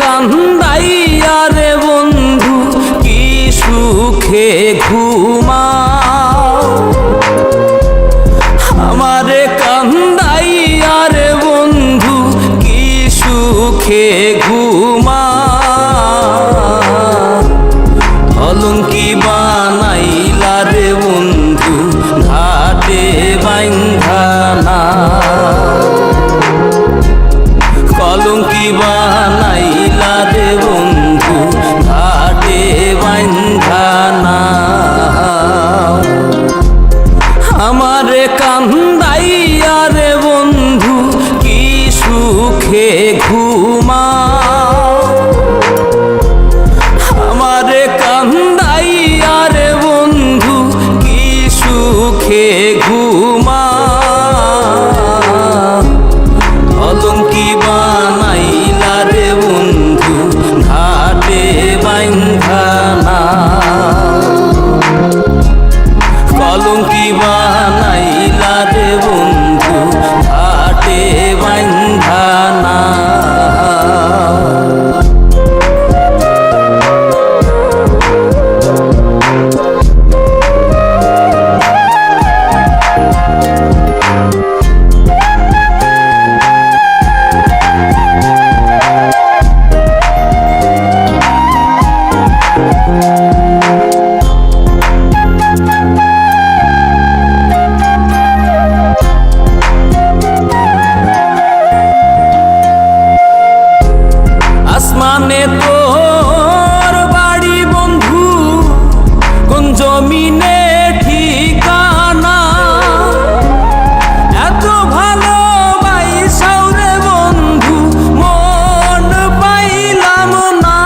কান্দাইয়া রে বন্ধু কি সুখে ঘুমাও, আমারে কান্দাইয়া রে বন্ধু কি সুখে ঘুমাও। কলঙ্কি বানাইলা রে বন্ধু ঘাটে বাইন্ধা না, কলঙ্কি বানাইলা রে বন্ধু ঘাটে বাইন্ধা না। আমারে কান্দাইয়া রে বন্ধু কি সুখে ঘুমাও, আমারে কান্দাইয়া রে বন্ধু কি সুখে ঘুমাও। কলঙ্কি বানাইলা রে বন্ধু ঘাটে বাইন্ধা না, কলঙ্কি বানাইলা রে বন্ধু ঘাটে বাইন্ধা না। আসমানে তোর বাড়ি বন্ধু, কোন জমিনে ঠিকানা, এত ভালোবাসাও রে বন্ধু মন পাইলাম না।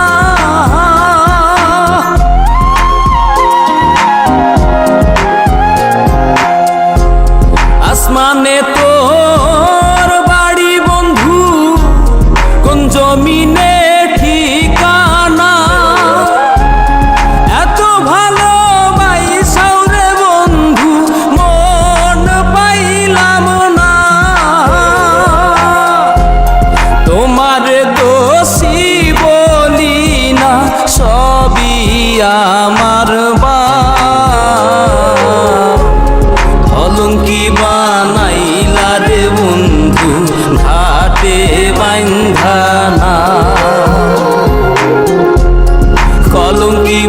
আসমানে তোর বাড়ি বন্ধু, কোন জমিনে ঠিকানা, এত ভালোবাসাও রে বন্ধু মন পাইলাম না। তোমার দোষী বলি না, সবই আমার কলঙ্কি বানাইলা রে বন্ধু ঘাটে বাইন্ধা না, কলঙ্কি